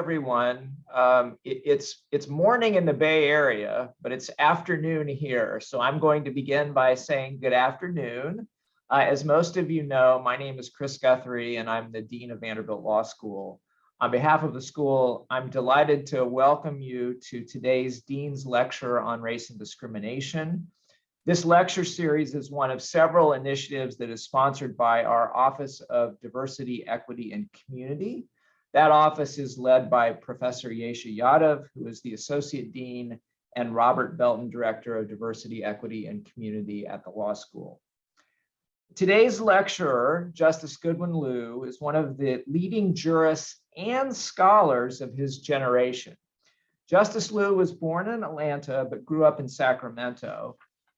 everyone. It's morning in the Bay Area, but it's afternoon here. So I'm going to begin by saying good afternoon. As most of you know, my name is Chris Guthrie, and I'm the Dean of Vanderbilt Law School. On behalf of the school, I'm delighted to welcome you to today's Dean's Lecture on Race and Discrimination. This lecture series is one of several initiatives that is sponsored by our Office of Diversity, Equity, and Community. That office is led by Professor Yesha Yadav, who is the Associate Dean, and Robert Belton, Director of Diversity, Equity, and Community at the law school. Today's lecturer, Justice Goodwin Liu, is one of the leading jurists and scholars of his generation. Justice Liu was born in Atlanta, but grew up in Sacramento.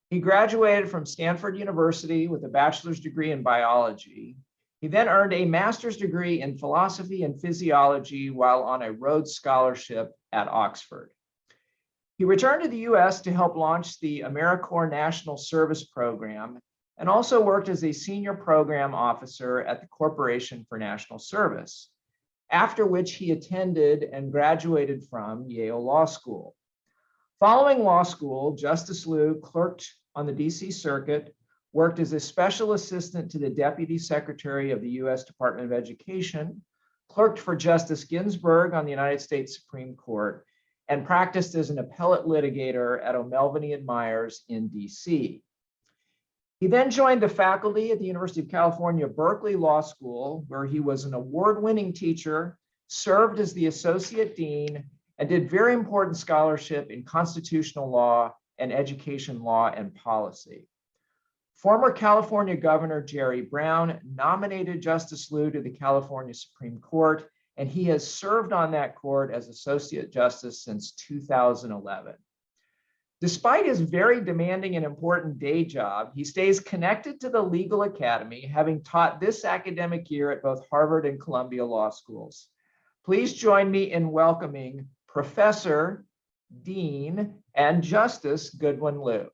He graduated from Stanford University with a bachelor's degree in biology. He then earned a master's degree in philosophy and physiology while on a Rhodes Scholarship at Oxford. He returned to the US to help launch the AmeriCorps National Service Program and also worked as a senior program officer at the Corporation for National Service, after which he attended and graduated from Yale Law School. Following law school, Justice Liu clerked on the DC Circuit, worked as a special assistant to the Deputy Secretary of the US Department of Education, clerked for Justice Ginsburg on the United States Supreme Court, and practiced as an appellate litigator at O'Melveny and Myers in DC. He then joined the faculty at the University of California, Berkeley Law School, where he was an award-winning teacher, served as the Associate Dean, and did very important scholarship in constitutional law and education law and policy. Former California Governor Jerry Brown nominated Justice Liu to the California Supreme Court, and he has served on that court as Associate Justice since 2011. Despite his very demanding and important day job, he stays connected to the legal academy, having taught this academic year at both Harvard and Columbia Law Schools. Please join me in welcoming Professor, Dean, and Justice Goodwin Liu.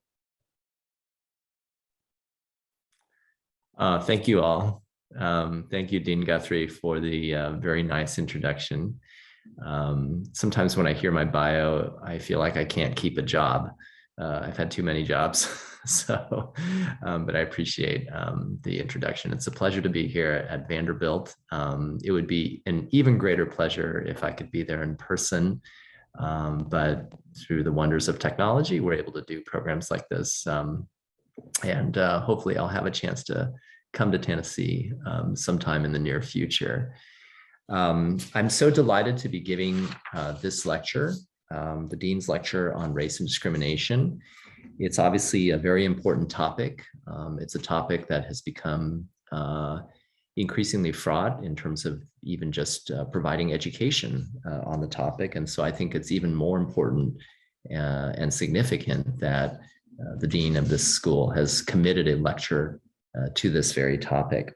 Thank you all. Thank you, Dean Guthrie, for the very nice introduction. Sometimes when I hear my bio, I feel like I can't keep a job. I've had too many jobs, so, but I appreciate the introduction. It's a pleasure to be here at Vanderbilt. It would be an even greater pleasure if I could be there in person, but through the wonders of technology, we're able to do programs like this. And hopefully I'll have a chance to come to Tennessee sometime in the near future. I'm so delighted to be giving this lecture, the Dean's Lecture on Race and Discrimination. It's obviously a very important topic. It's a topic that has become increasingly fraught in terms of even just providing education on the topic. And so I think it's even more important and significant that the Dean of this school has committed a lecture to this very topic.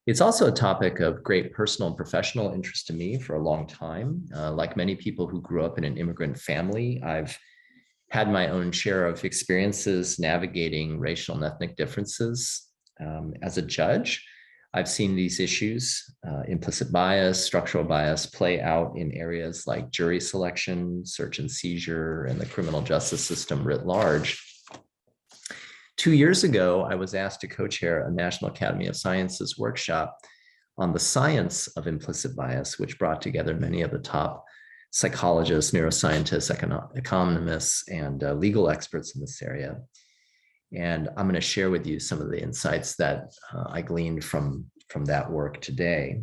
It's also a topic of great personal and professional interest to me for a long time. Like many people who grew up in an immigrant family, I've had my own share of experiences navigating racial and ethnic differences. As a judge, I've seen these issues, implicit bias, structural bias, play out in areas like jury selection, search and seizure, and the criminal justice system writ large. 2 years ago, I was asked to co-chair a National Academy of Sciences workshop on the science of implicit bias, which brought together many of the top psychologists, neuroscientists, economists, and legal experts in this area. And I'm going to share with you some of the insights that I gleaned from that work today.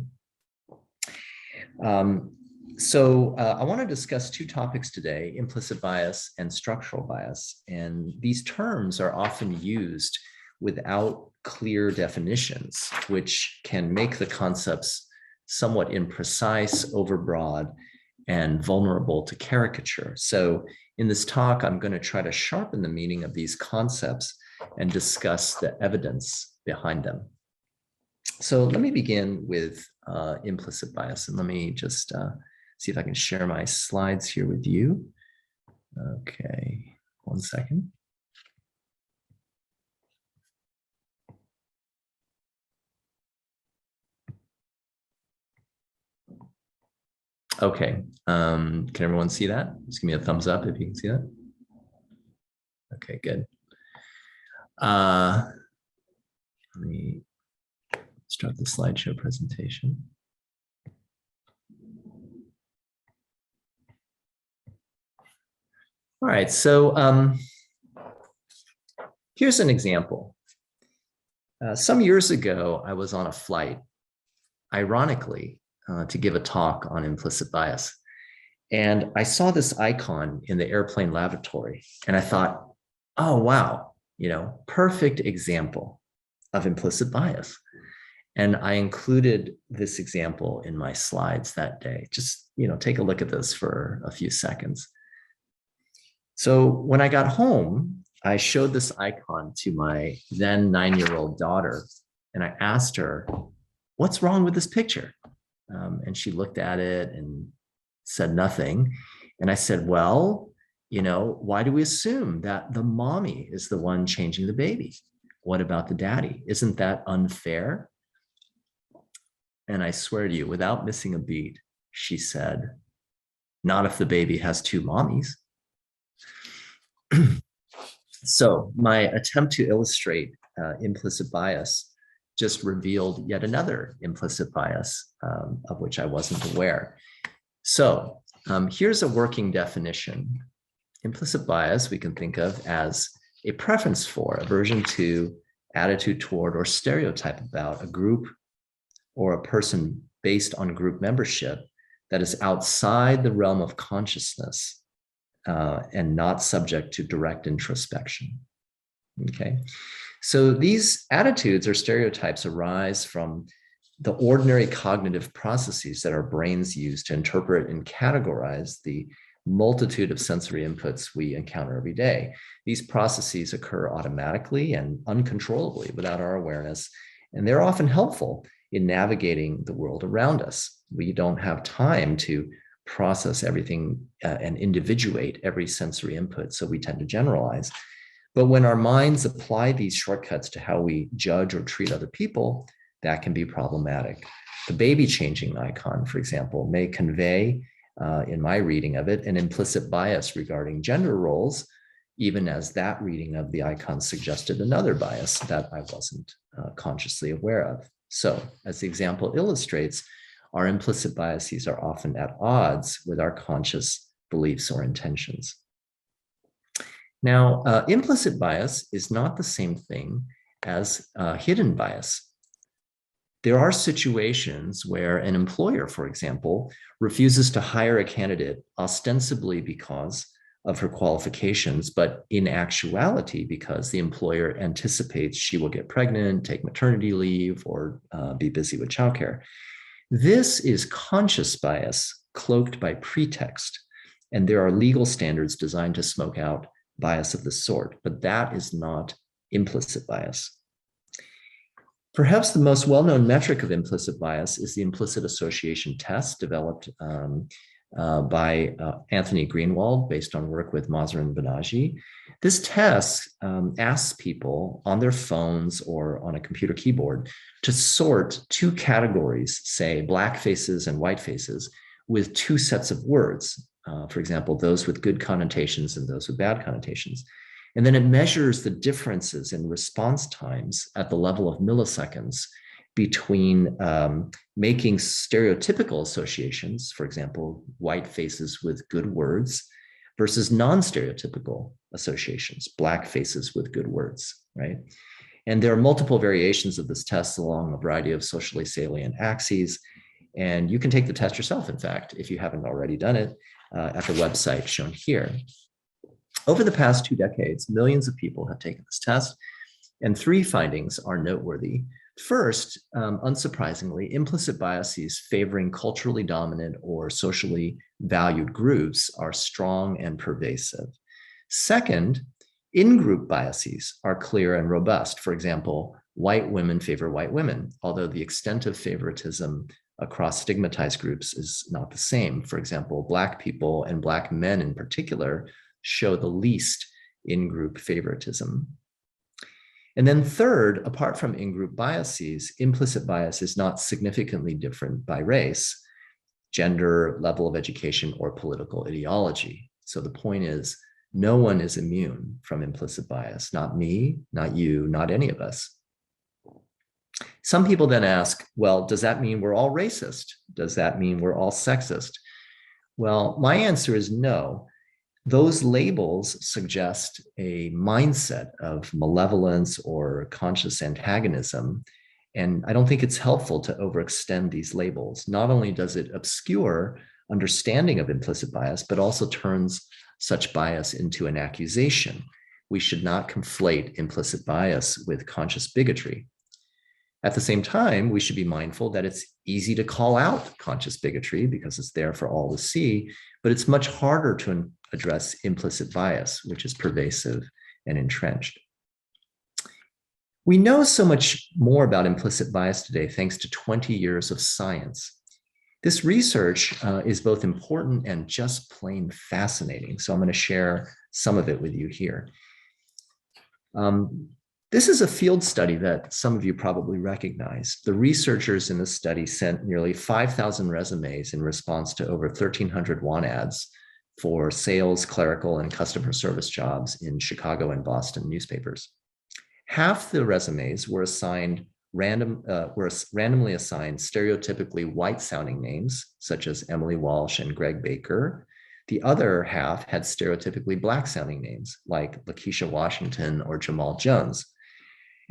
I want to discuss two topics today, implicit bias and structural bias. And these terms are often used without clear definitions, which can make the concepts somewhat imprecise, overbroad, and vulnerable to caricature. So in this talk, I'm going to try to sharpen the meaning of these concepts and discuss the evidence behind them. So let me begin with implicit bias, and let me just see if I can share my slides here with you. Okay, 1 second. Okay, can everyone see that? Just give me a thumbs up if you can see that. Okay, good. Let me start the slideshow presentation. All right, so here's an example. Some years ago, I was on a flight, ironically, to give a talk on implicit bias. And I saw this icon in the airplane lavatory, and I thought, oh, wow, perfect example of implicit bias. And I included this example in my slides that day. Just, take a look at this for a few seconds. So when I got home, I showed this icon to my then 9-year-old daughter, and I asked her, what's wrong with this picture? And she looked at it and said nothing. And I said, well, why do we assume that the mommy is the one changing the baby? What about the daddy? Isn't that unfair? And I swear to you, without missing a beat, she said, not if the baby has two mommies. So my attempt to illustrate implicit bias just revealed yet another implicit bias of which I wasn't aware. So here's a working definition. Implicit bias we can think of as a preference for, aversion to, attitude toward, or stereotype about a group or a person based on group membership that is outside the realm of consciousness and not subject to direct introspection. Okay, so these attitudes or stereotypes arise from the ordinary cognitive processes that our brains use to interpret and categorize the multitude of sensory inputs we encounter every day. These processes occur automatically and uncontrollably without our awareness, and they're often helpful in navigating the world around us. We don't have time to process everything and individuate every sensory input, so we tend to generalize. But when our minds apply these shortcuts to how we judge or treat other people, that can be problematic. The baby changing icon, for example, may convey, in my reading of it, an implicit bias regarding gender roles, even as that reading of the icon suggested another bias that I wasn't consciously aware of. So, as the example illustrates, our implicit biases are often at odds with our conscious beliefs or intentions. Now, implicit bias is not the same thing as hidden bias. There are situations where an employer, for example, refuses to hire a candidate ostensibly because of her qualifications, but in actuality, because the employer anticipates she will get pregnant, take maternity leave, or be busy with childcare. This is conscious bias cloaked by pretext, and there are legal standards designed to smoke out bias of this sort, but that is not implicit bias. Perhaps the most well-known metric of implicit bias is the implicit association test developed by Anthony Greenwald based on work with Mazar Banaji. This test asks people on their phones or on a computer keyboard to sort two categories, say black faces and white faces, with two sets of words. For example, those with good connotations and those with bad connotations. And then it measures the differences in response times at the level of milliseconds between making stereotypical associations, for example, white faces with good words, versus non-stereotypical associations, black faces with good words, right? And there are multiple variations of this test along a variety of socially salient axes. And you can take the test yourself, in fact, if you haven't already done it, at the website shown here. Over the past 2 decades, millions of people have taken this test, and 3 findings are noteworthy. First, unsurprisingly, implicit biases favoring culturally dominant or socially valued groups are strong and pervasive. Second, in-group biases are clear and robust. For example, white women favor white women, although the extent of favoritism across stigmatized groups is not the same. For example, Black people and Black men in particular show the least in-group favoritism. And then third, apart from in-group biases, implicit bias is not significantly different by race. gender, level of education, or political ideology. So the point is, no one is immune from implicit bias, not me, not you, not any of us. Some people then ask, well, does that mean we're all racist? Does that mean we're all sexist? Well, my answer is no. Those labels suggest a mindset of malevolence or conscious antagonism. And I don't think it's helpful to overextend these labels. Not only does it obscure understanding of implicit bias, but also turns such bias into an accusation. We should not conflate implicit bias with conscious bigotry. At the same time, we should be mindful that it's easy to call out conscious bigotry because it's there for all to see, but it's much harder to address implicit bias, which is pervasive and entrenched. We know so much more about implicit bias today thanks to 20 years of science. This research is both important and just plain fascinating, so I'm going to share some of it with you here. This is a field study that some of you probably recognize. The researchers in this study sent nearly 5,000 resumes in response to over 1,300 want ads for sales, clerical, and customer service jobs in Chicago and Boston newspapers. Half the resumes were randomly assigned stereotypically white-sounding names, such as Emily Walsh and Greg Baker. The other half had stereotypically black-sounding names, like Lakeisha Washington or Jamal Jones.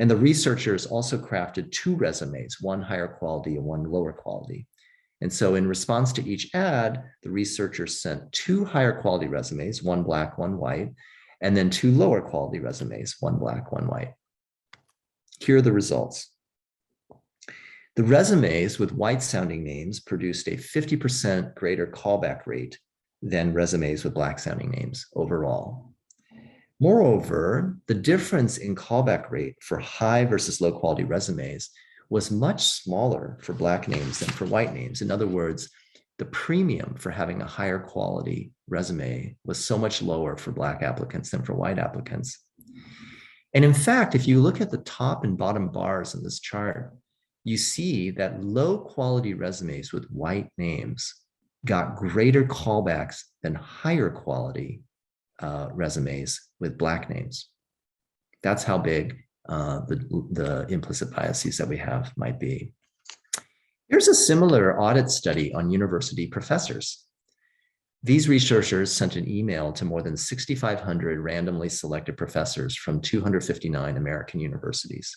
And the researchers also crafted 2 resumes, one higher quality and one lower quality. And so in response to each ad, the researchers sent 2 higher quality resumes, one black, one white, and then 2 lower quality resumes, one black, one white. Here are the results. The resumes with white-sounding names produced a 50% greater callback rate than resumes with black-sounding names overall. Moreover, the difference in callback rate for high versus low quality resumes was much smaller for black names than for white names. In other words, the premium for having a higher quality resume was so much lower for black applicants than for white applicants. And in fact, if you look at the top and bottom bars in this chart, you see that low quality resumes with white names got greater callbacks than higher quality resumes with black names. That's how big the implicit biases that we have might be. Here's a similar audit study on university professors. These researchers sent an email to more than 6,500 randomly selected professors from 259 American universities.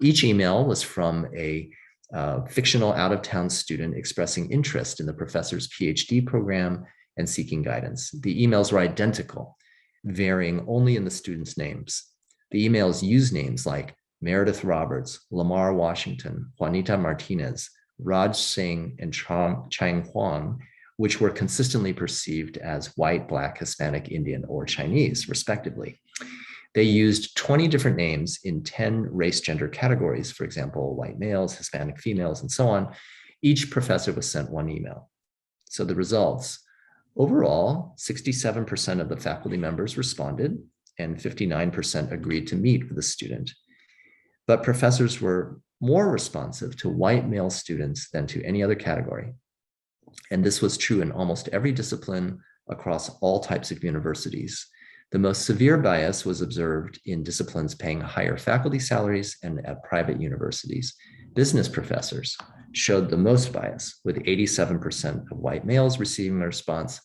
Each email was from a fictional out-of-town student expressing interest in the professor's PhD program and seeking guidance. The emails were identical, varying only in the students' names. The emails used names like Meredith Roberts, Lamar Washington, Juanita Martinez, Raj Singh, and Chang Huang, which were consistently perceived as white, black, Hispanic, Indian, or Chinese, respectively. They used 20 different names in 10 race gender categories, for example, white males, Hispanic females, and so on. Each professor was sent 1 email. So the results: overall, 67% of the faculty members responded and 59% agreed to meet with the student. But professors were more responsive to white male students than to any other category. And this was true in almost every discipline across all types of universities. The most severe bias was observed in disciplines paying higher faculty salaries and at private universities. Business professors showed the most bias, with 87% of white males receiving a response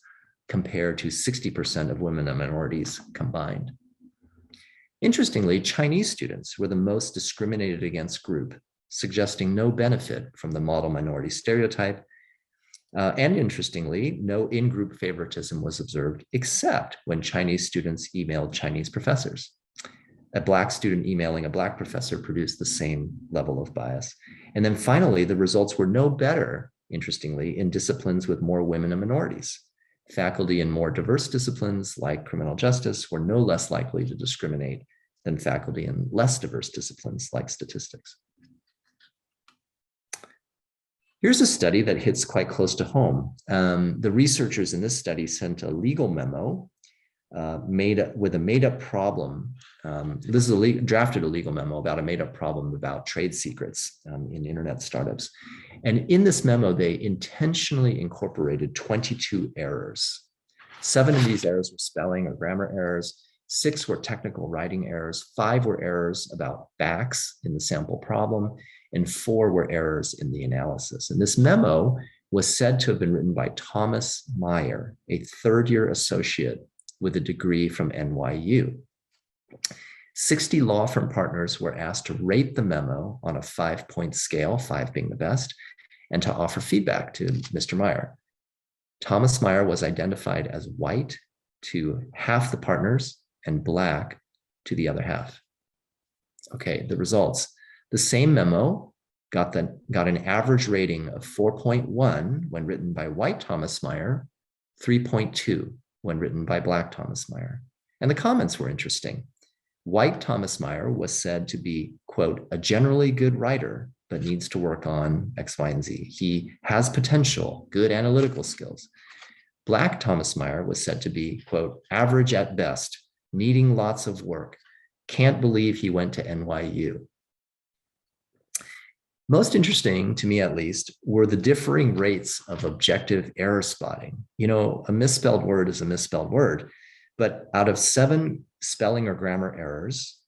compared to 60% of women and minorities combined. Interestingly, Chinese students were the most discriminated against group, suggesting no benefit from the model minority stereotype. And interestingly, no in-group favoritism was observed, except when Chinese students emailed Chinese professors. A black student emailing a black professor produced the same level of bias. And then finally, the results were no better, interestingly, in disciplines with more women and minorities. Faculty in more diverse disciplines like criminal justice were no less likely to discriminate than faculty in less diverse disciplines like statistics. Here's a study that hits quite close to home. The researchers in this study sent a legal memo with a made-up problem. This is drafted a legal memo about a made-up problem about trade secrets in internet startups. And in this memo, they intentionally incorporated 22 errors. 7 of these errors were spelling or grammar errors. 6 were technical writing errors. 5 were errors about facts in the sample problem. And 4 were errors in the analysis. And this memo was said to have been written by Thomas Meyer, a third-year associate with a degree from NYU. 60 law firm partners were asked to rate the memo on a 5-point scale, 5 being the best, and to offer feedback to Mr. Meyer. Thomas Meyer was identified as white to half the partners and black to the other half. Okay, the results. The same memo got an average rating of 4.1 when written by white Thomas Meyer, 3.2 when written by black Thomas Meyer. And the comments were interesting. White Thomas Meyer was said to be, quote, a generally good writer, but needs to work on X, Y, and Z. He has potential, good analytical skills. Black Thomas Meyer was said to be, quote, average at best, needing lots of work. Can't believe he went to NYU. Most interesting, to me at least, were the differing rates of objective error spotting. You know, a misspelled word is a misspelled word, but out of 7 spelling or grammar errors,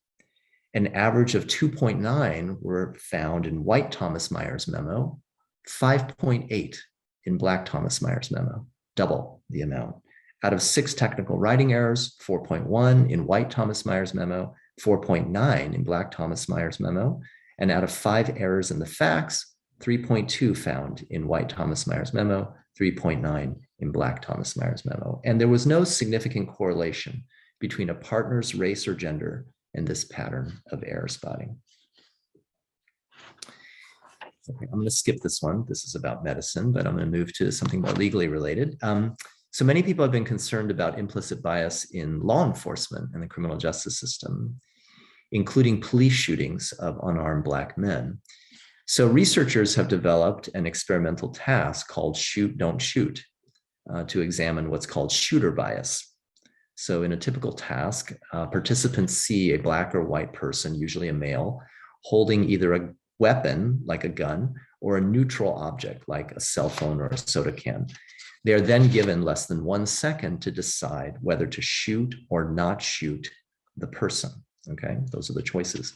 an average of 2.9 were found in white Thomas Meyer's memo, 5.8 in black Thomas Meyer's memo, double the amount. Out of 6 technical writing errors, 4.1 in white Thomas Meyer's memo, 4.9 in black Thomas Meyer's memo, and out of 5 errors in the facts, 3.2 found in white Thomas Meyer's memo, 3.9 in black Thomas Meyer's memo. And there was no significant correlation between a partner's race or gender and this pattern of error spotting. Okay, I'm going to skip this one. This is about medicine, but I'm going to move to something more legally related. So many people have been concerned about implicit bias in law enforcement and the criminal justice system, including police shootings of unarmed Black men. So researchers have developed an experimental task called Shoot, Don't Shoot to examine what's called shooter bias. So in a typical task, participants see a Black or white person, usually a male, holding either a weapon, like a gun, or a neutral object, like a cell phone or a soda can. They are then given less than 1 second to decide whether to shoot or not shoot the person. Okay, those are the choices.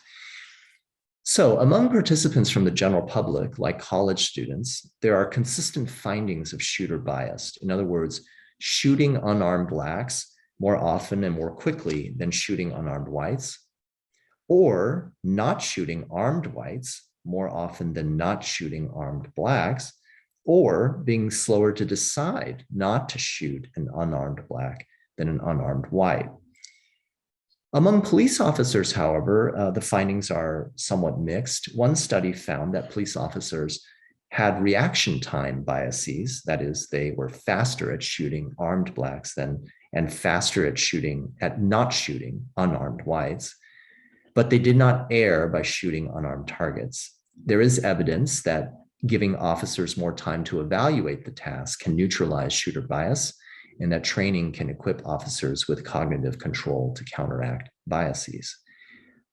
So among participants from the general public, like college students, there are consistent findings of shooter bias. In other words, shooting unarmed Blacks more often and more quickly than shooting unarmed whites, or not shooting armed whites more often than not shooting armed Blacks, or being slower to decide not to shoot an unarmed Black than an unarmed white. Among police officers, however, the findings are somewhat mixed. One study found that police officers had reaction time biases. That is, they were faster at shooting armed Blacks and faster at not shooting unarmed whites, but they did not err by shooting unarmed targets. There is evidence that giving officers more time to evaluate the task can neutralize shooter bias, and that training can equip officers with cognitive control to counteract biases.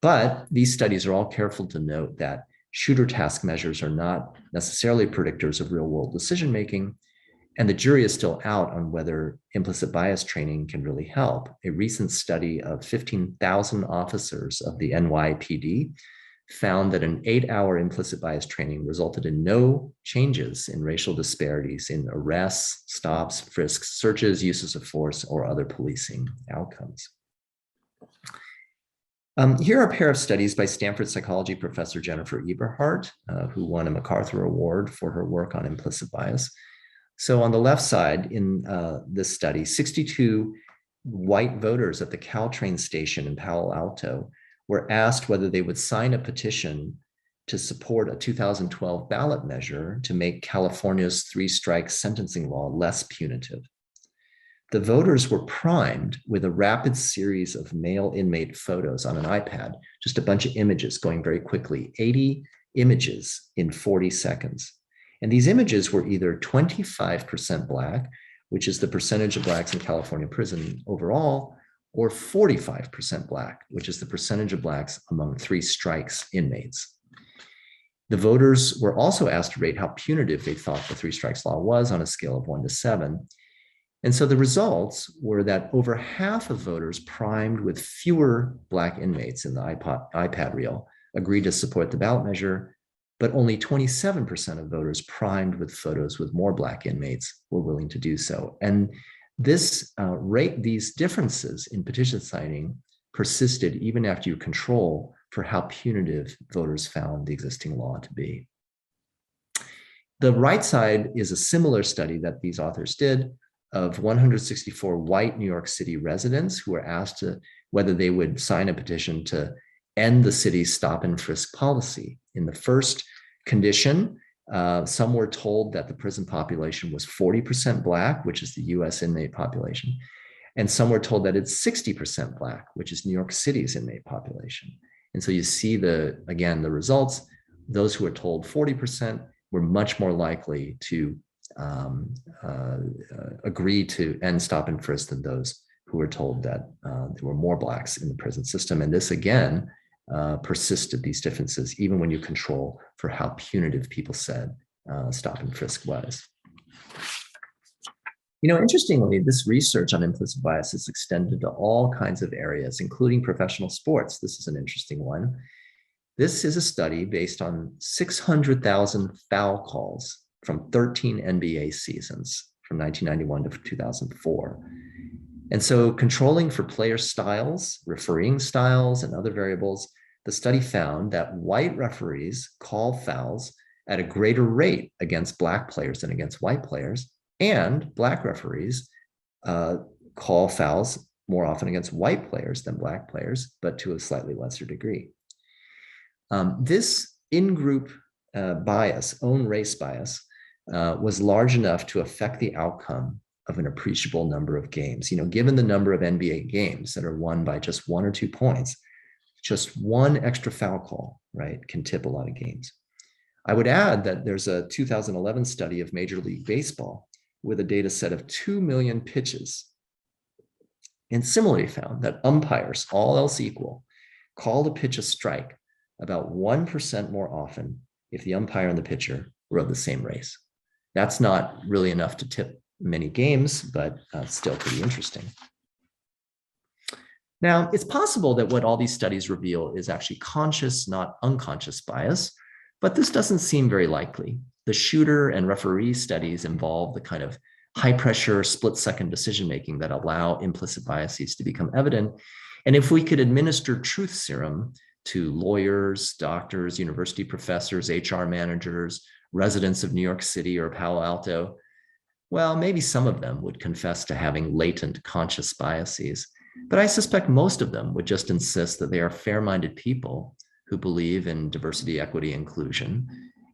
But these studies are all careful to note that shooter task measures are not necessarily predictors of real-world decision-making, and the jury is still out on whether implicit bias training can really help. A recent study of 15,000 officers of the NYPD found that an 8-hour implicit bias training resulted in no changes in racial disparities in arrests, stops, frisks, searches, uses of force, or other policing outcomes. Here are a pair of studies by Stanford psychology professor Jennifer Eberhardt, who won a MacArthur Award for her work on implicit bias. So on the left side in this study, 62 white voters at the Caltrain station in Palo Alto were asked whether they would sign a petition to support a 2012 ballot measure to make California's 3-strike sentencing law less punitive. The voters were primed with a rapid series of male inmate photos on an iPad, just a bunch of images going very quickly, 80 images in 40 seconds. And these images were either 25% Black, which is the percentage of Blacks in California prison overall, or 45% Black, which is the percentage of Blacks among 3 strikes inmates. The voters were also asked to rate how punitive they thought the 3 strikes law was on a scale of 1 to 7. And so the results were that over half of voters primed with fewer Black inmates in the iPad reel agreed to support the ballot measure, but only 27% of voters primed with photos with more Black inmates were willing to do so. And these differences in petition signing persisted even after you control for how punitive voters found the existing law to be. The right side is a similar study that these authors did of 164 white New York City residents who were asked whether they would sign a petition to end the city's stop and frisk policy. In the first condition, some were told that the prison population was 40% Black, which is the US inmate population, and some were told that it's 60% Black, which is New York City's inmate population. And so you see again, the results. Those who were told 40% were much more likely to agree to end stop and frisk than those who were told that there were more Blacks in the prison system. And this again persisted, these differences, even when you control for how punitive people said stop and frisk was. Interestingly, this research on implicit bias is extended to all kinds of areas, including professional sports. This is an interesting one. This is a study based on 600,000 foul calls from 13 NBA seasons from 1991 to 2004. And so controlling for player styles, refereeing styles, and other variables, the study found that white referees call fouls at a greater rate against Black players than against white players, and Black referees call fouls more often against white players than Black players, but to a slightly lesser degree. This in-group bias, own race bias, was large enough to affect the outcome of an appreciable number of games. Given the number of NBA games that are won by just 1 or 2 points, just one extra foul call, right, can tip a lot of games. I would add that there's a 2011 study of Major League Baseball with a data set of 2 million pitches, and similarly found that umpires, all else equal, called a pitch a strike about 1% more often if the umpire and the pitcher were of the same race. That's not really enough to tip many games, but still pretty interesting. Now, it's possible that what all these studies reveal is actually conscious, not unconscious bias, but this doesn't seem very likely. The shooter and referee studies involve the kind of high-pressure, split-second decision-making that allow implicit biases to become evident. And if we could administer truth serum to lawyers, doctors, university professors, HR managers, residents of New York City or Palo Alto, well, maybe some of them would confess to having latent conscious biases, but I suspect most of them would just insist that they are fair-minded people who believe in diversity, equity, inclusion.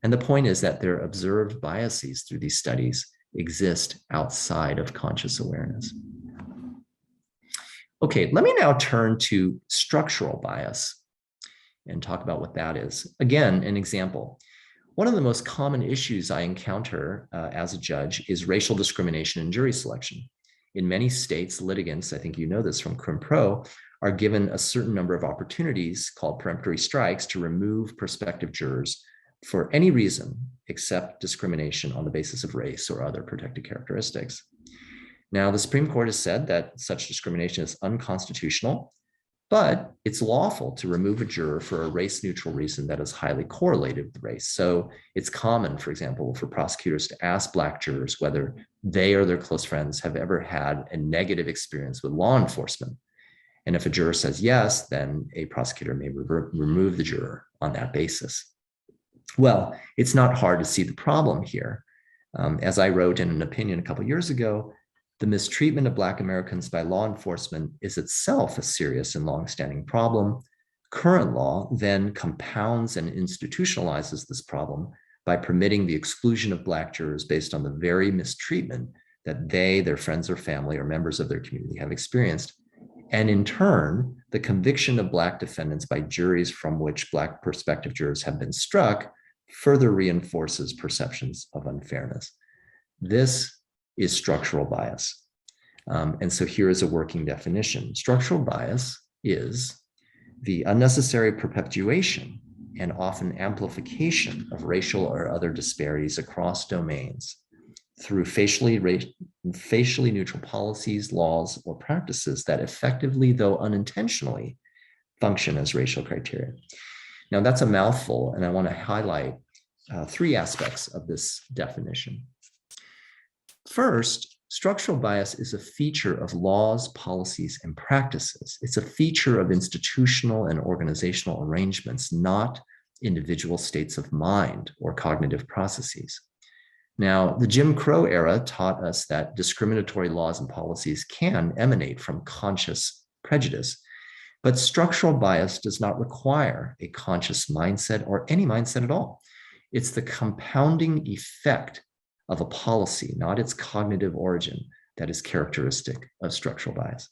And the point is that their observed biases through these studies exist outside of conscious awareness. Okay, let me now turn to structural bias and talk about what that is. Again, an example. One of the most common issues I encounter as a judge is racial discrimination in jury selection. In many states, litigants, I think you know this from Crim Pro, are given a certain number of opportunities called peremptory strikes to remove prospective jurors for any reason except discrimination on the basis of race or other protected characteristics. Now, the Supreme Court has said that such discrimination is unconstitutional, but it's lawful to remove a juror for a race-neutral reason that is highly correlated with race. So it's common, for example, for prosecutors to ask Black jurors whether they or their close friends have ever had a negative experience with law enforcement. And if a juror says yes, then a prosecutor may remove the juror on that basis. Well, it's not hard to see the problem here. As I wrote in an opinion a couple of years ago, the mistreatment of Black Americans by law enforcement is itself a serious and longstanding problem. Current law then compounds and institutionalizes this problem by permitting the exclusion of Black jurors based on the very mistreatment that they, their friends or family or members of their community have experienced. And in turn, the conviction of Black defendants by juries from which Black prospective jurors have been struck further reinforces perceptions of unfairness. This is structural bias. And so here is a working definition. Structural bias is the unnecessary perpetuation and often amplification of racial or other disparities across domains through facially neutral policies, laws, or practices that effectively, though unintentionally, function as racial criteria. Now that's a mouthful, and I want to highlight three aspects of this definition. First, structural bias is a feature of laws, policies, and practices. It's a feature of institutional and organizational arrangements, not individual states of mind or cognitive processes. Now, the Jim Crow era taught us that discriminatory laws and policies can emanate from conscious prejudice, but structural bias does not require a conscious mindset or any mindset at all. It's the compounding effect of a policy, not its cognitive origin, that is characteristic of structural bias.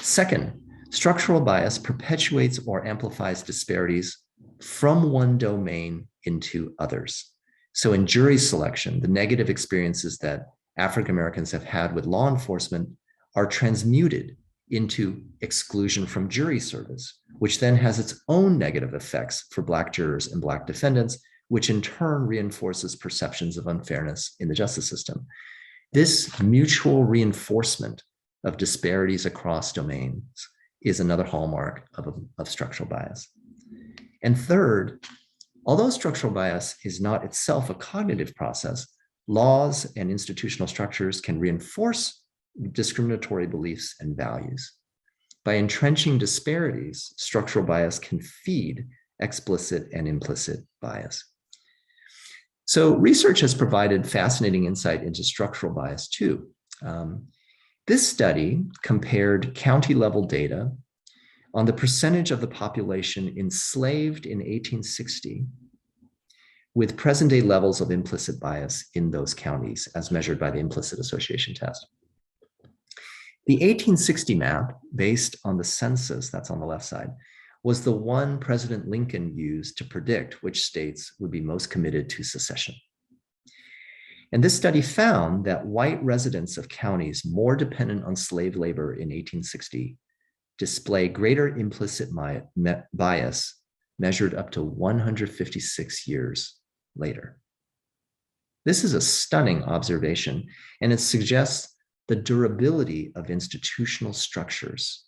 Second, structural bias perpetuates or amplifies disparities from one domain into others. So in jury selection, the negative experiences that African Americans have had with law enforcement are transmuted into exclusion from jury service, which then has its own negative effects for Black jurors and Black defendants, which in turn reinforces perceptions of unfairness in the justice system. This mutual reinforcement of disparities across domains is another hallmark of structural bias. And third, although structural bias is not itself a cognitive process, laws and institutional structures can reinforce discriminatory beliefs and values. By entrenching disparities, structural bias can feed explicit and implicit bias. So research has provided fascinating insight into structural bias too. This study compared county-level data on the percentage of the population enslaved in 1860 with present-day levels of implicit bias in those counties as measured by the implicit association test. The 1860 map, based on the census, that's on the left side, was the one President Lincoln used to predict which states would be most committed to secession. And this study found that white residents of counties more dependent on slave labor in 1860 display greater implicit bias measured up to 156 years later. This is a stunning observation, and it suggests the durability of institutional structures.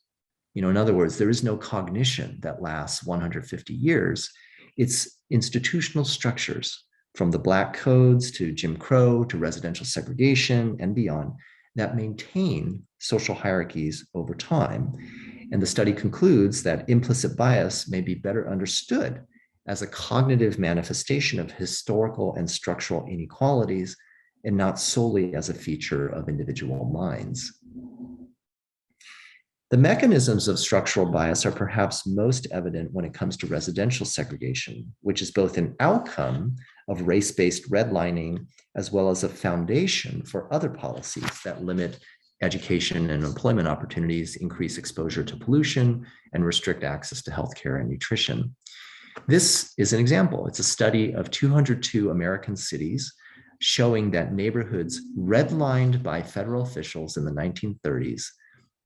In other words, there is no cognition that lasts 150 years. It's institutional structures, from the Black codes to Jim Crow to residential segregation and beyond, that maintain social hierarchies over time. And the study concludes that implicit bias may be better understood as a cognitive manifestation of historical and structural inequalities, and not solely as a feature of individual minds. The mechanisms of structural bias are perhaps most evident when it comes to residential segregation, which is both an outcome of race-based redlining as well as a foundation for other policies that limit education and employment opportunities, increase exposure to pollution, and restrict access to healthcare and nutrition. This is an example. It's a study of 202 American cities showing that neighborhoods redlined by federal officials in the 1930s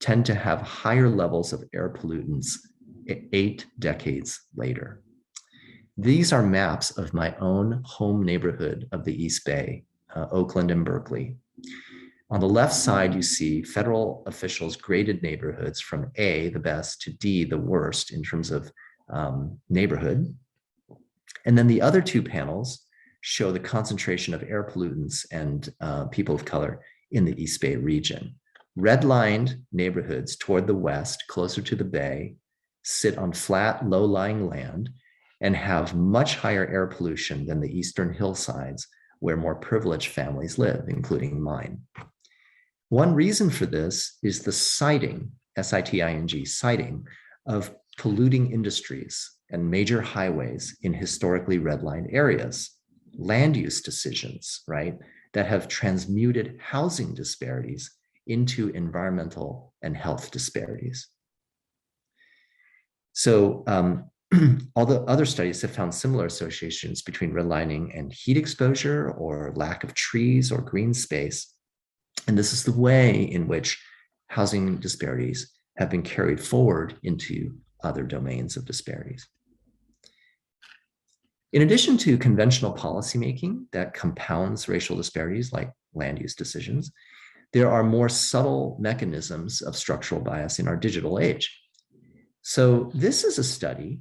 tend to have higher levels of air pollutants 8 decades later. These are maps of my own home neighborhood of the East Bay, Oakland and Berkeley. On the left side, you see federal officials graded neighborhoods from A, the best, to D, the worst in terms of neighborhood. And then the other two panels show the concentration of air pollutants and people of color in the East Bay region. Redlined neighborhoods toward the west, closer to the bay, sit on flat, low-lying land and have much higher air pollution than the eastern hillsides where more privileged families live, including mine. One reason for this is the siting, S-I-T-I-N-G, siting of polluting industries and major highways in historically redlined areas, land use decisions, right, that have transmuted housing disparities into environmental and health disparities. So although other studies have found similar associations between redlining and heat exposure or lack of trees or green space, And this is the way in which housing disparities have been carried forward into other domains of disparities. In addition to conventional policymaking that compounds racial disparities like land use decisions, there are more subtle mechanisms of structural bias in our digital age. So this is a study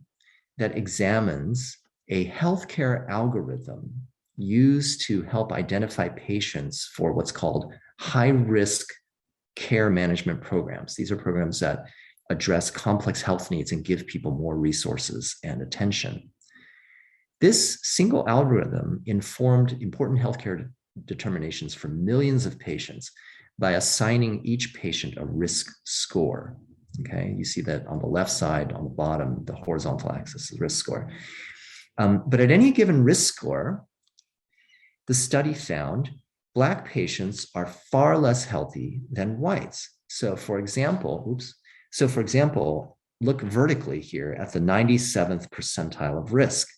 that examines a healthcare algorithm used to help identify patients for what's called high-risk care management programs. These are programs that address complex health needs and give people more resources and attention. This single algorithm informed important healthcare determinations for millions of patients by assigning each patient a risk score. Okay, you see that on the left side, on the bottom, the horizontal axis is risk score. But at any given risk score, the study found Black patients are far less healthy than whites. So for example, look vertically here at the 97th percentile of risk.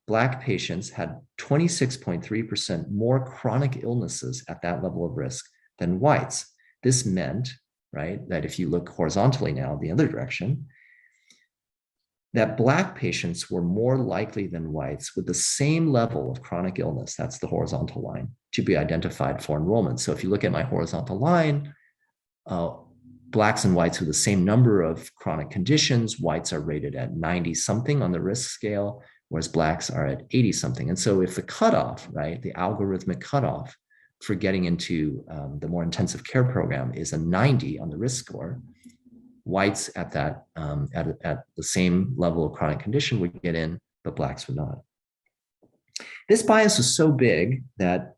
Black patients had 26.3% more chronic illnesses at that level of risk than whites. This meant, right, that if you look horizontally now, the other direction, that Black patients were more likely than whites with the same level of chronic illness, that's the horizontal line, to be identified for enrollment. So if you look at my horizontal line, Blacks and whites with the same number of chronic conditions, whites are rated at 90 something on the risk scale, whereas Blacks are at 80 something. And so if the cutoff, right, the algorithmic cutoff for getting into the more intensive care program is a 90 on the risk score, whites at that at the same level of chronic condition would get in, but Blacks would not. This bias is so big that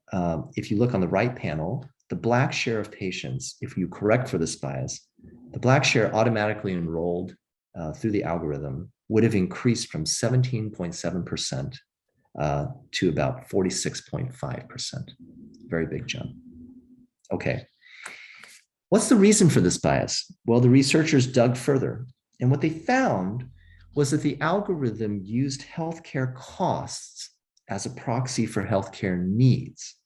if you look on the right panel, the Black share of patients, if you correct for this bias, the Black share automatically enrolled through the algorithm would have increased from 17.7% to about 46.5%. Very big jump. Okay. What's the reason for this bias? Well, the researchers dug further, and what they found was that the algorithm used healthcare costs as a proxy for healthcare needs.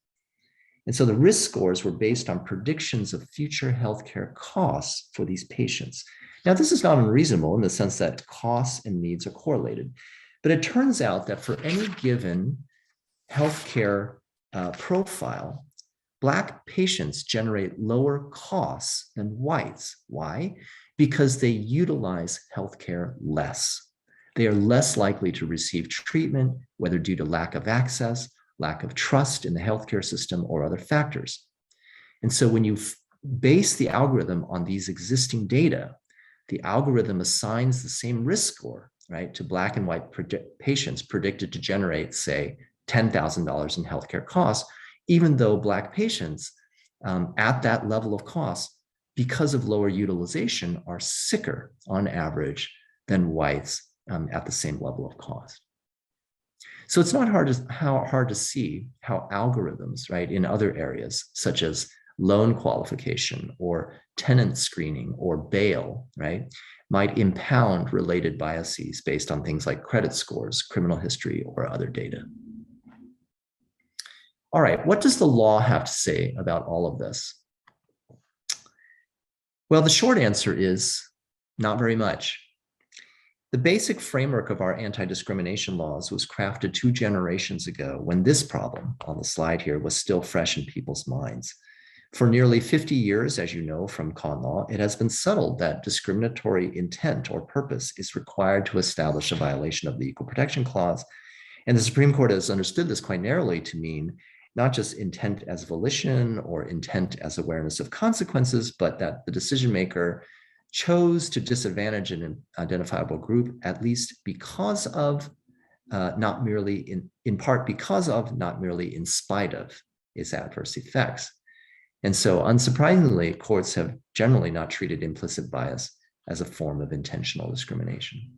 And so the risk scores were based on predictions of future healthcare costs for these patients. Now, this is not unreasonable in the sense that costs and needs are correlated, but it turns out that for any given healthcare profile, Black patients generate lower costs than whites. Why? Because they utilize healthcare less. They are less likely to receive treatment, whether due to lack of access, lack of trust in the healthcare system, or other factors. And so when you base the algorithm on these existing data, the algorithm assigns the same risk score, right, to Black and white patients predicted to generate, say, $10,000 in healthcare costs, even though Black patients at that level of cost, because of lower utilization, are sicker on average than whites at the same level of cost. So it's not hard to see how algorithms, right, in other areas, such as loan qualification or tenant screening or bail, right, might impound related biases based on things like credit scores, criminal history, or other data. All right, what does the law have to say about all of this? Well, the short answer is not very much. The basic framework of our anti-discrimination laws was crafted 2 generations ago when this problem on the slide here was still fresh in people's minds. For nearly 50 years, as you know from con law, it has been settled that discriminatory intent or purpose is required to establish a violation of the Equal Protection Clause. And the Supreme Court has understood this quite narrowly to mean not just intent as volition or intent as awareness of consequences, but that the decision maker chose to disadvantage an identifiable group, at least because of, not merely in part because of, not merely in spite of its adverse effects. And so unsurprisingly, courts have generally not treated implicit bias as a form of intentional discrimination.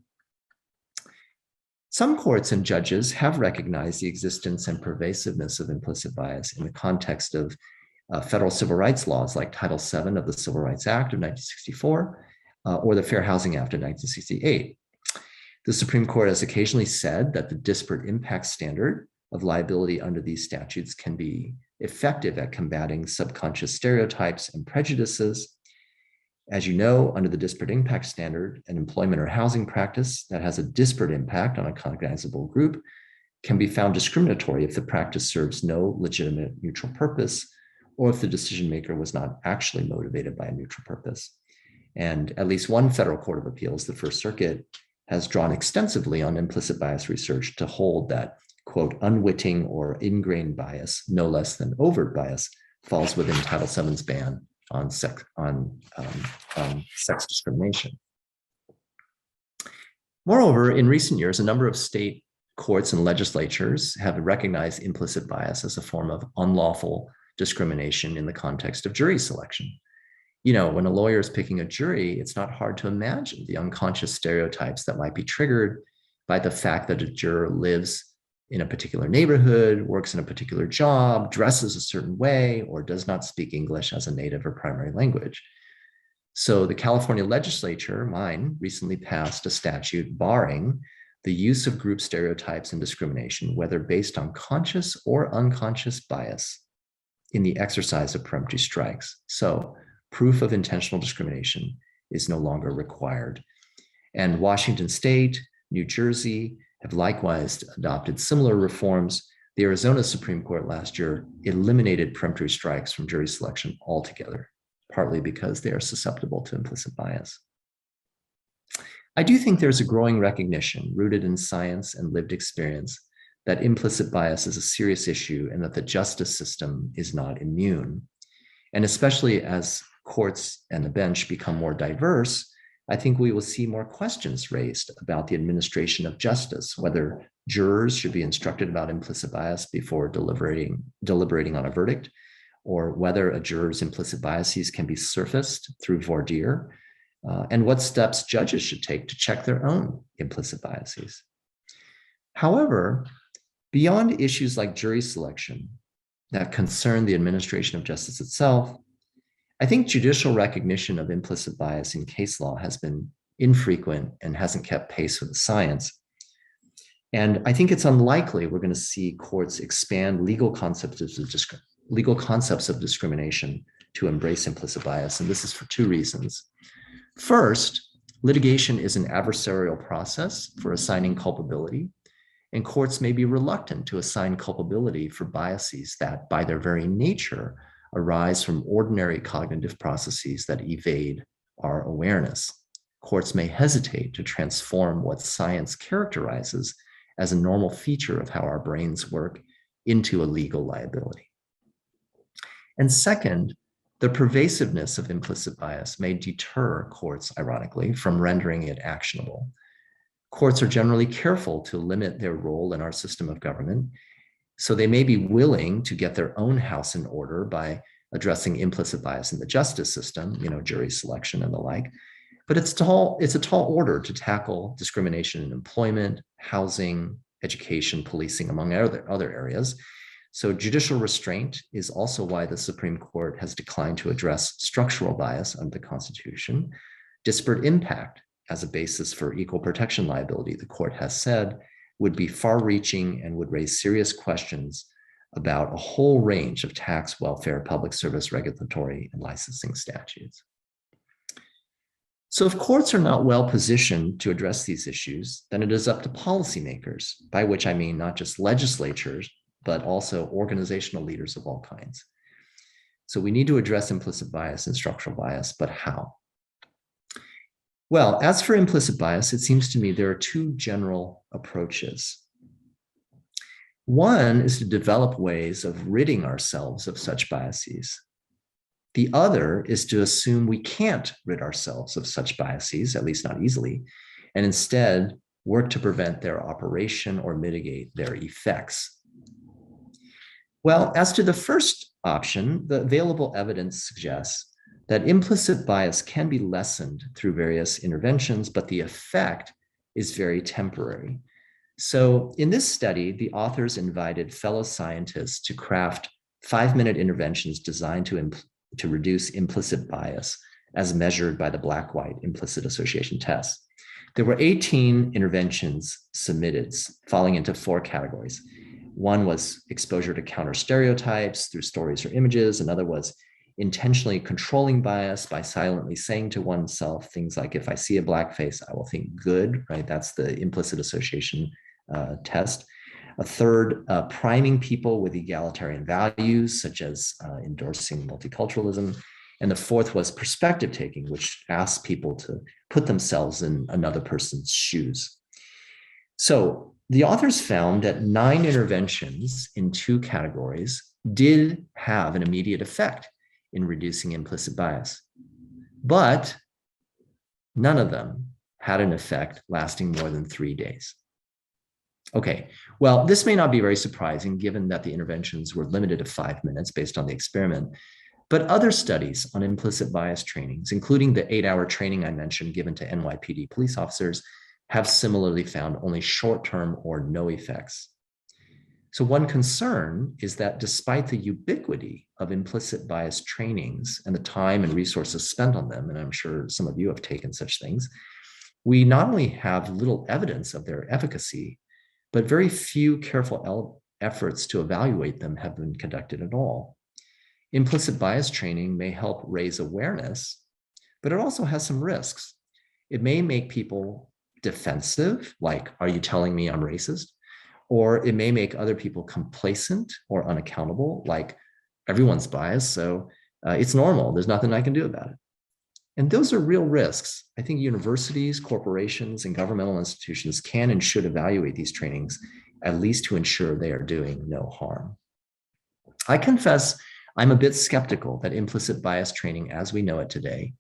Some courts and judges have recognized the existence and pervasiveness of implicit bias in the context of federal civil rights laws like Title VII of the Civil Rights Act of 1964 or the Fair Housing Act of 1968. The Supreme Court has occasionally said that the disparate impact standard of liability under these statutes can be effective at combating subconscious stereotypes and prejudices. As you know, under the disparate impact standard, an employment or housing practice that has a disparate impact on a cognizable group can be found discriminatory if the practice serves no legitimate neutral purpose, or if the decision maker was not actually motivated by a neutral purpose. And at least one federal court of appeals, the First Circuit, has drawn extensively on implicit bias research to hold that, quote, unwitting or ingrained bias, no less than overt bias, falls within Title VII's ban on sex discrimination. Moreover, in recent years, a number of state courts and legislatures have recognized implicit bias as a form of unlawful discrimination in the context of jury selection. You know, when a lawyer is picking a jury, it's not hard to imagine the unconscious stereotypes that might be triggered by the fact that a juror lives in a particular neighborhood, works in a particular job, dresses a certain way, or does not speak English as a native or primary language. So the California legislature, mine, recently passed a statute barring the use of group stereotypes and discrimination, whether based on conscious or unconscious bias, in the exercise of peremptory strikes. So proof of intentional discrimination is no longer required. And Washington State, New Jersey have likewise adopted similar reforms. The Arizona Supreme Court last year eliminated peremptory strikes from jury selection altogether, partly because they are susceptible to implicit bias. I do think there's a growing recognition rooted in science and lived experience that implicit bias is a serious issue and that the justice system is not immune. And especially as courts and the bench become more diverse, I think we will see more questions raised about the administration of justice, whether jurors should be instructed about implicit bias before deliberating on a verdict, or whether a juror's implicit biases can be surfaced through voir dire, and what steps judges should take to check their own implicit biases. However, beyond issues like jury selection that concern the administration of justice itself, I think judicial recognition of implicit bias in case law has been infrequent and hasn't kept pace with the science. And I think it's unlikely we're going to see courts expand legal concepts of discrimination to embrace implicit bias. And this is for two reasons. First, litigation is an adversarial process for assigning culpability, and courts may be reluctant to assign culpability for biases that, by their very nature, arise from ordinary cognitive processes that evade our awareness. Courts may hesitate to transform what science characterizes as a normal feature of how our brains work into a legal liability. And second, the pervasiveness of implicit bias may deter courts, ironically, from rendering it actionable. Courts are generally careful to limit their role in our system of government, so they may be willing to get their own house in order by addressing implicit bias in the justice system, jury selection and the like. But it's a tall order to tackle discrimination in employment, housing, education, policing, among other areas. So judicial restraint is also why the Supreme Court has declined to address structural bias under the Constitution. Disparate impact as a basis for equal protection liability, the court has said, would be far-reaching and would raise serious questions about a whole range of tax, welfare, public service, regulatory, and licensing statutes. So if courts are not well positioned to address these issues, then it is up to policymakers, by which I mean not just legislatures, but also organizational leaders of all kinds. So we need to address implicit bias and structural bias, but how? Well, as for implicit bias, it seems to me there are two general approaches. One is to develop ways of ridding ourselves of such biases. The other is to assume we can't rid ourselves of such biases, at least not easily, and instead work to prevent their operation or mitigate their effects. Well, as to the first option, the available evidence suggests that implicit bias can be lessened through various interventions, but the effect is very temporary. So in this study, the authors invited fellow scientists to craft 5-minute interventions designed to reduce implicit bias as measured by the black-white implicit association test. There were 18 interventions submitted, falling into 4 categories. One was exposure to counter stereotypes through stories or images. Another was intentionally controlling bias by silently saying to oneself things like, if I see a black face, I will think good, right? That's the implicit association test. A third, priming people with egalitarian values, such as endorsing multiculturalism. And the fourth was perspective taking, which asks people to put themselves in another person's shoes. So the authors found that 9 interventions in 2 categories did have an immediate effect in reducing implicit bias, but none of them had an effect lasting more than 3 days. Okay, well, this may not be very surprising given that the interventions were limited to 5 minutes based on the experiment, but other studies on implicit bias trainings, including the 8-hour training I mentioned given to NYPD police officers, have similarly found only short-term or no effects. So one concern is that despite the ubiquity of implicit bias trainings and the time and resources spent on them, and I'm sure some of you have taken such things, we not only have little evidence of their efficacy, but very few careful efforts to evaluate them have been conducted at all. Implicit bias training may help raise awareness, but it also has some risks. It may make people defensive, like, are you telling me I'm racist? Or it may make other people complacent or unaccountable, like everyone's biased, so it's normal, there's nothing I can do about it. And those are real risks. I think universities, corporations, and governmental institutions can and should evaluate these trainings, at least to ensure they are doing no harm. I confess I'm a bit skeptical that implicit bias training as we know it today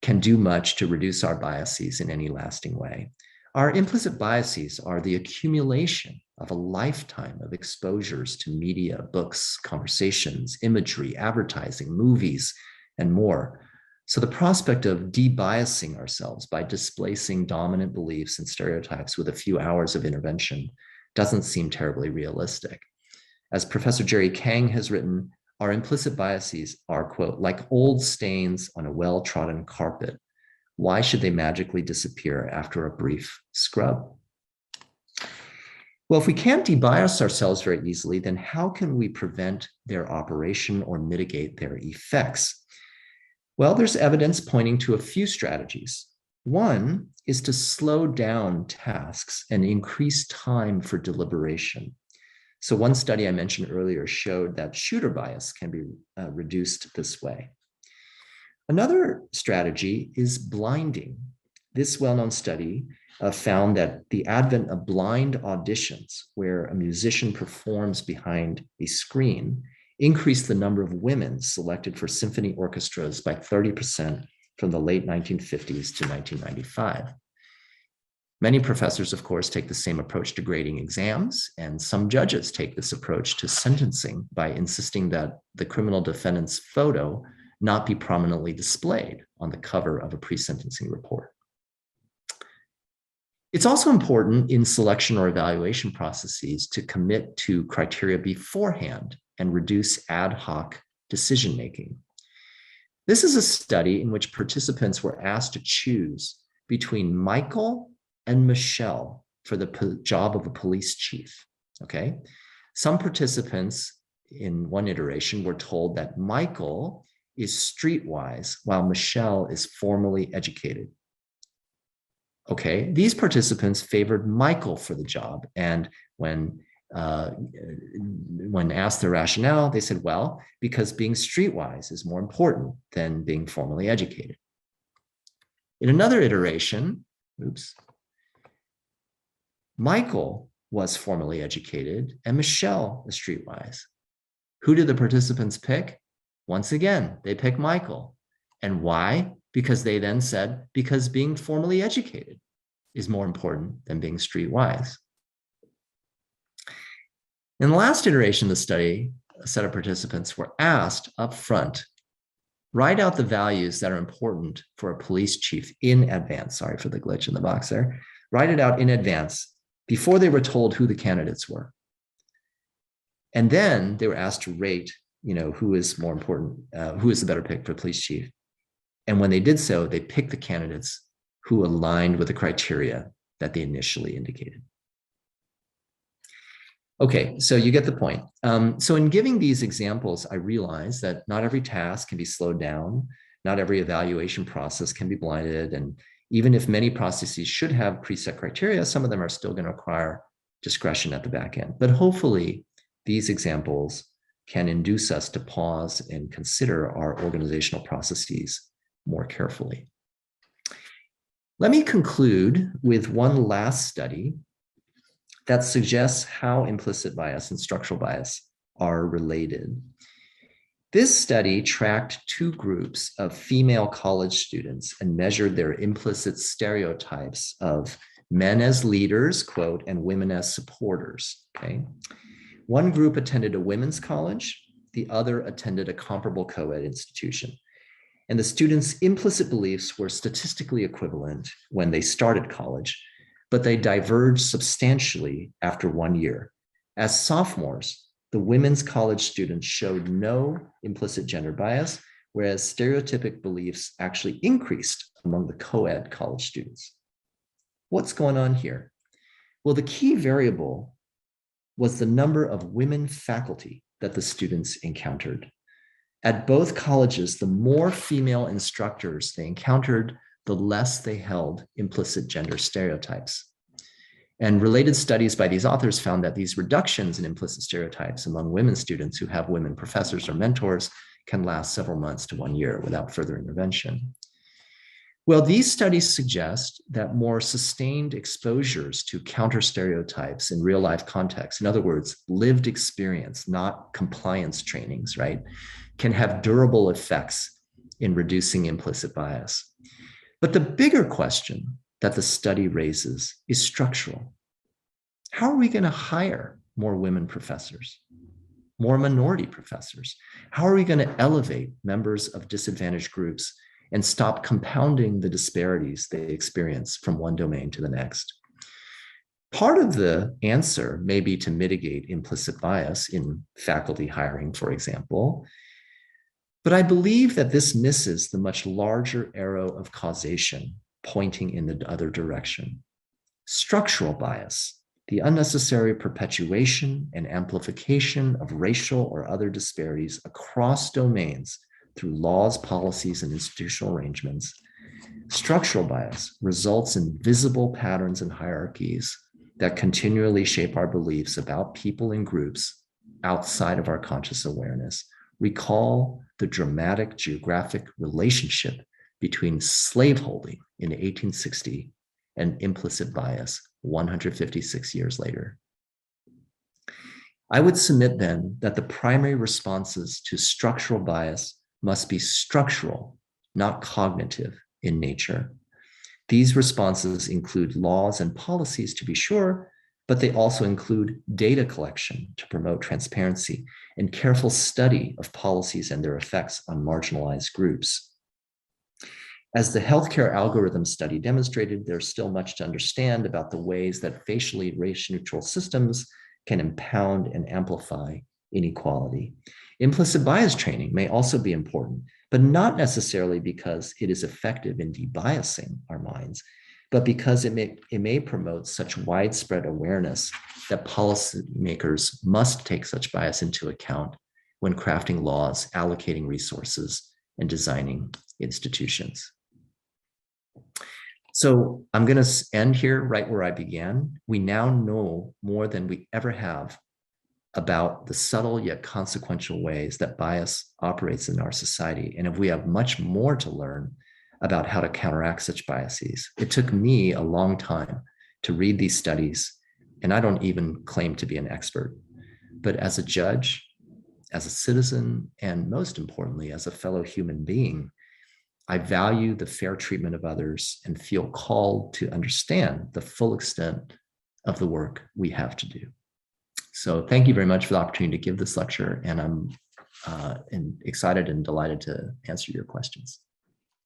can do much to reduce our biases in any lasting way. Our implicit biases are the accumulation of a lifetime of exposures to media, books, conversations, imagery, advertising, movies, and more. So the prospect of debiasing ourselves by displacing dominant beliefs and stereotypes with a few hours of intervention doesn't seem terribly realistic. As Professor Jerry Kang has written, our implicit biases are, quote, like old stains on a well-trodden carpet. Why should they magically disappear after a brief scrub? Well, if we can't debias ourselves very easily, then how can we prevent their operation or mitigate their effects? Well, there's evidence pointing to a few strategies. One is to slow down tasks and increase time for deliberation. So one study I mentioned earlier showed that shooter bias can be reduced this way. Another strategy is blinding. This well-known study found that the advent of blind auditions, where a musician performs behind a screen, increased the number of women selected for symphony orchestras by 30% from the late 1950s to 1995. Many professors, of course, take the same approach to grading exams, and some judges take this approach to sentencing by insisting that the criminal defendant's photo not be prominently displayed on the cover of a pre-sentencing report. It's also important in selection or evaluation processes to commit to criteria beforehand and reduce ad hoc decision-making. This is a study in which participants were asked to choose between Michael and Michelle for the job of a police chief, okay? Some participants in one iteration were told that Michael is streetwise while Michelle is formally educated. Okay, these participants favored Michael for the job, and when asked their rationale, they said, well, because being streetwise is more important than being formally educated. In another iteration, Michael was formally educated and Michelle is streetwise. Who did the participants pick? Once again, they picked Michael. And why? Because they then said, because being formally educated is more important than being streetwise. In the last iteration of the study, a set of participants were asked up front, write out the values that are important for a police chief in advance. Sorry for the glitch in the box there. Write it out in advance before they were told who the candidates were. And then they were asked to rate, who is more important, who is the better pick for police chief. And when they did so, they picked the candidates who aligned with the criteria that they initially indicated. Okay, so you get the point. So in giving these examples, I realize that not every task can be slowed down, not every evaluation process can be blinded, and even if many processes should have preset criteria, some of them are still going to require discretion at the back end. But hopefully, these examples can induce us to pause and consider our organizational processes more carefully. Let me conclude with one last study that suggests how implicit bias and structural bias are related. This study tracked two groups of female college students and measured their implicit stereotypes of men as leaders, quote, and women as supporters, okay? One group attended a women's college, the other attended a comparable co-ed institution. And the students' implicit beliefs were statistically equivalent when they started college, but they diverged substantially after 1 year. As sophomores, the women's college students showed no implicit gender bias, whereas stereotypic beliefs actually increased among the co-ed college students. What's going on here? Well, the key variable was the number of women faculty that the students encountered. At both colleges, the more female instructors they encountered, the less they held implicit gender stereotypes. And related studies by these authors found that these reductions in implicit stereotypes among women students who have women professors or mentors can last several months to 1 year without further intervention. Well, these studies suggest that more sustained exposures to counter stereotypes in real life contexts, in other words, lived experience, not compliance trainings, right, can have durable effects in reducing implicit bias. But the bigger question that the study raises is structural. How are we going to hire more women professors, more minority professors? How are we going to elevate members of disadvantaged groups and stop compounding the disparities they experience from one domain to the next? Part of the answer may be to mitigate implicit bias in faculty hiring, for example. But I believe that this misses the much larger arrow of causation pointing in the other direction. Structural bias, the unnecessary perpetuation and amplification of racial or other disparities across domains through laws, policies, and institutional arrangements. Structural bias results in visible patterns and hierarchies that continually shape our beliefs about people and groups outside of our conscious awareness. Recall the dramatic geographic relationship between slaveholding in 1860 and implicit bias 156 years later. I would submit then that the primary responses to structural bias must be structural, not cognitive in nature. These responses include laws and policies, to be sure, but they also include data collection to promote transparency and careful study of policies and their effects on marginalized groups. As the healthcare algorithm study demonstrated, there's still much to understand about the ways that facially race-neutral systems can impound and amplify inequality. Implicit bias training may also be important, but not necessarily because it is effective in debiasing our minds, but because it may promote such widespread awareness that policymakers must take such bias into account when crafting laws, allocating resources, and designing institutions. So I'm going to end here right where I began. We now know more than we ever have about the subtle yet consequential ways that bias operates in our society. And if we have much more to learn about how to counteract such biases. It took me a long time to read these studies, and I don't even claim to be an expert. But as a judge, as a citizen, and most importantly, as a fellow human being, I value the fair treatment of others and feel called to understand the full extent of the work we have to do. So thank you very much for the opportunity to give this lecture, and I'm excited and delighted to answer your questions.